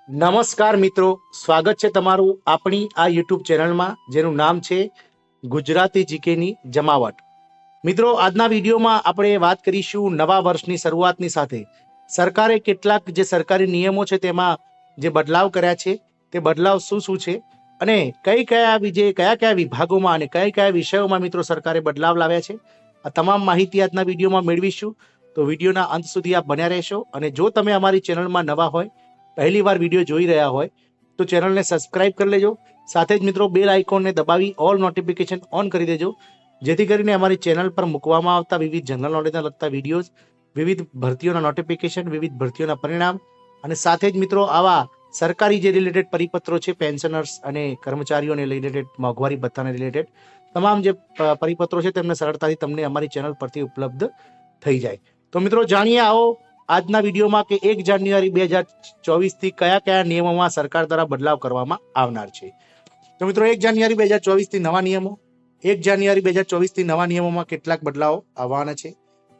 નમસ્કાર મિત્રો, સ્વાગત છે તમારું આપણી આ યુટ્યુબ ચેનલમાં જેનું નામ છે ગુજરાતી જીકેની જમાવટ. મિત્રો, આજના વિડીયોમાં આપણે વાત કરીશું નવા વર્ષની શરૂઆતની સાથે સરકારે કેટલાક જે સરકારી નિયમો છે તેમાં જે બદલાવ કર્યા છે તે બદલાવ શું શું છે અને કયા કયા વિભાગોમાં અને કયા કયા વિષયોમાં મિત્રો સરકારે બદલાવ લાવ્યા છે. આ તમામ માહિતી આજના વિડીયોમાં મેળવીશું, તો વિડીયોના અંત સુધી આપ બન્યા રહેશો. અને જો તમે અમારી ચેનલમાં નવા હોય, પહેલી વાર વિડીયો જોઈ રહ્યા હોય, તો ચેનલને સબસ્ક્રાઇબ કરી લેજો. સાથે જ મિત્રો બેલ આઇકોનને દબાવી ઓલ નોટિફિકેશન ઓન કરી દેજો, જેથી કરીને અમારી ચેનલ પર મૂકવામાં આવતા વિવિધ જનરલ નોલેજના લગતા વિડીયોઝ, વિવિધ ભરતીઓના નોટિફિકેશન, વિવિધ ભરતીઓના પરિણામ અને સાથે જ મિત્રો આવા સરકારી જે રિલેટેડ પરિપત્રો છે, પેન્શનર્સ અને કર્મચારીઓને રિલેટેડ, મોંઘવારી ભથ્થાને રિલેટેડ તમામ જે પરિપત્રો છે તેમને સરળતાથી તમને અમારી ચેનલ પરથી ઉપલબ્ધ થઈ જાય. તો મિત્રો જાણીએ આવો આજના વિડીયોમાં કે 1 જાન્યુઆરી 2024 થી કયા કયા નિયમોમાં સરકાર દ્વારા બદલાવ કરવામાં આવનાર છે. તો મિત્રો 1 જાન્યુઆરી 2024 થી નવા નિયમો. 1 જાન્યુઆરી 2024 થી નવા નિયમોમાં કેટલાક બદલાવ આવવાના છે.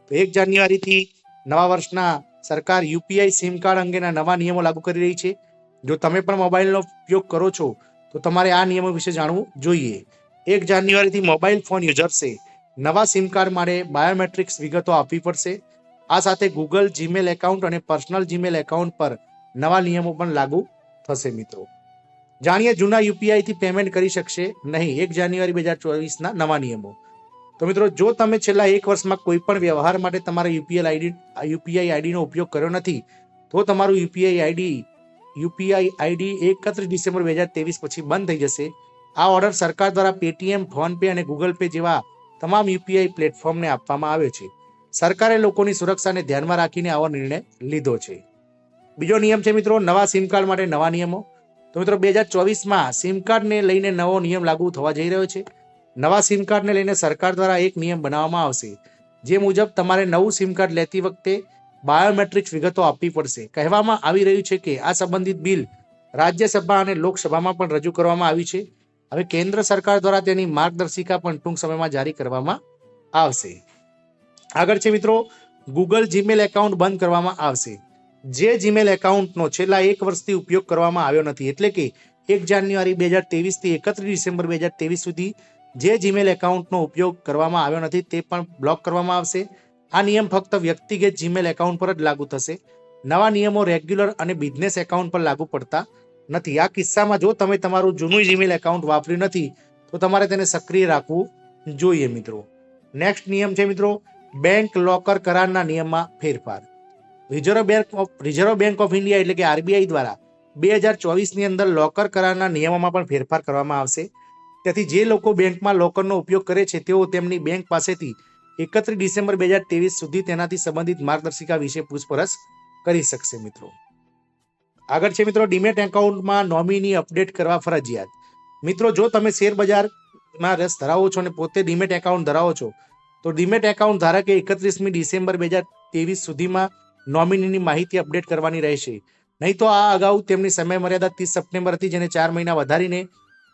તો 1 જાન્યુઆરી થી નવા વર્ષના સરકાર યુપીઆઈ સિમ કાર્ડ અંગેના નવા નિયમો લાગુ કરી રહી છે. જો તમે પણ મોબાઈલનો ઉપયોગ કરો છો તો તમારે આ નિયમો વિશે જાણવું જોઈએ. 1 જાન્યુઆરી થી મોબાઈલ ફોન યુઝર્સે નવા સિમ કાર્ડ માટે બાયોમેટ્રિક્સ વિગતો આપવી પડશે. આ સાથે ગૂગલ જીમેલ એકાઉન્ટ અને પર્સનલ જીમેલ એકાઉન્ટ પર નવા નિયમો પણ લાગુ થશે. મિત્રો જાણીએ જૂના યુપીઆઈ થી પેમેન્ટ કરી શકશે નહીં 1 જાન્યુઆરી 2024 ના નવા નિયમો. તો મિત્રો, જો તમે છેલ્લા 1 વર્ષમાં કોઈ પણ વ્યવહાર માટે તમારા યુપીઆઈ આઈડીનો ઉપયોગ કર્યો નથી, તો તમારું યુપીઆઈ આઈડી 31 ડિસેમ્બર 2023 પછી બંધ થઈ જશે. આ ઓર્ડર સરકાર દ્વારા પેટીએમ, ફોન પે અને ગૂગલ પે જેવા તમામ યુપીઆઈ પ્લેટફોર્મને આપવામાં આવ્યો છે. સરકારે લોકોની સુરક્ષાને ધ્યાનમાં રાખીને આવો નિર્ણય લીધો છે. બીજો નિયમ છે મિત્રો નવા સિમ કાર્ડ માટે નવા નિયમો. તો મિત્રો 2024માં સિમ કાર્ડને લઈને નવો નિયમ લાગુ થવા જઈ રહ્યો છે. નવા સિમ કાર્ડને લઈને સરકાર દ્વારા એક નિયમ બનાવવામાં આવશે, જે મુજબ તમારે નવું સિમ કાર્ડ લેતી વખતે બાયોમેટ્રિક્સ વિગતો આપવી પડશે. કહેવામાં આવી રહ્યું છે કે આ સંબંધિત બિલ રાજ્યસભા અને લોકસભામાં પણ રજૂ કરવામાં આવી છે. હવે કેન્દ્ર સરકાર દ્વારા તેની માર્ગદર્શિકા પણ ટૂંક સમયમાં જારી કરવામાં આવશે. આગળ છે મિત્રો ગૂગલ જીમેલ એકાઉન્ટ બંધ કરવામાં આવશે. જે જીમેલ એકાઉન્ટનો છેલ્લા 1 વર્ષથી ઉપયોગ કરવામાં આવ્યો નથી, એટલે કે 1 જાન્યુઆરી 2023 થી 31 ડિસેમ્બર 2023 સુધી જે જીમેલ એકાઉન્ટનો ઉપયોગ કરવામાં આવ્યો નથી તે પણ બ્લોક કરવામાં આવશે. આ નિયમ ફક્ત વ્યક્તિગત જીમેલ એકાઉન્ટ પર જ લાગુ થશે. નવા નિયમો રેગ્યુલર અને બિઝનેસ એકાઉન્ટ પર લાગુ પડતા નથી. આ કિસ્સામાં જો તમે તમારું જૂનું જીમેલ એકાઉન્ટ વાપર્યું નથી તો તમારે તેને સક્રિય રાખવું જોઈએ. મિત્રો નેક્સ્ટ નિયમ છે મિત્રો બેંક લોકર કરારના નિયમમાં ફેરફાર. રિઝર્વ બેંક ઓફ ઇન્ડિયા એટલે કે આરબીઆઈ દ્વારા 2024ની અંદર લોકર કરારના નિયમોમાં પણ ફેરફાર કરવામાં આવશે. તેથી જે લોકો બેંકમાં લોકરનો ઉપયોગ કરે છે તેઓ તેમની બેંક પાસેથી 31 ડિસેમ્બર 2023 સુધી તેનાથી સંબંધિત માર્ગદર્શિકા વિશે પૂછપરછ કરી શકશે. મિત્રો આગળ છે મિત્રો ડીમેટ એકાઉન્ટમાં નોમિની અપડેટ કરવા ફરજિયાત. મિત્રો જો તમે શેર બજારમાં રસ ધરાવો છો અને પોતે ડીમેટ એકાઉન્ટ ધરાવો છો તો ડીમેટ એકાઉન્ટ ધારકે 31મી ડિસેમ્બર 2023 સુધીમાં નોમિનીની માહિતી અપડેટ કરવાની રહેશે. નહીં તો આ અગાઉ તેમની સમય મર્યાદા 30 સપ્ટેમ્બર હતી, જેને 4 મહિના વધારીને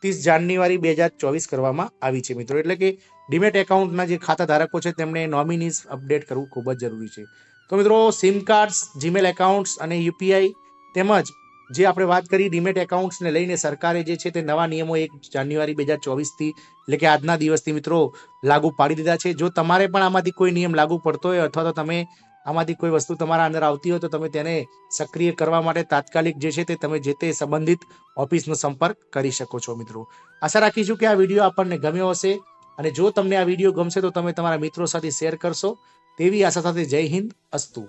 30 જાન્યુઆરી 2024 કરવામાં આવી છે. મિત્રો એટલે કે ડીમેટ એકાઉન્ટના જે ખાતા ધારકો છે તેમણે નોમિનીઝ અપડેટ કરવું ખૂબ જ જરૂરી છે. તો મિત્રો સિમ કાર્ડ્સ, જીમેલ એકાઉન્ટ્સ અને યુપીઆઈ તેમજ જે આપણે વાત કરી ડીમેટ એકાઉન્ટ્સને લઈને સરકારે જે છે તે નવા નિયમો 1 જાન્યુઆરી 2024 થી એટલે કે આજના દિવસથી મિત્રો લાગુ પાડી દીધા છે. જો તમારે પણ આમાંથી કોઈ નિયમ લાગુ પડતો હોય અથવા તો તમે આમાંથી કોઈ વસ્તુ તમારા અંદર આવતી હોય તો તમે તેને સક્રિય કરવા માટે તાત્કાલિક જે છે તે તમે જે તે સંબંધિત ઓફિસનો સંપર્ક કરી શકો છો. મિત્રો આશા રાખીશું કે આ વિડીયો આપણને ગમ્યો હશે, અને જો તમને આ વિડીયો ગમશે તો તમે તમારા મિત્રો સાથે શેર કરશો તેવી આશા સાથે જય હિન્દ, અસ્તુ.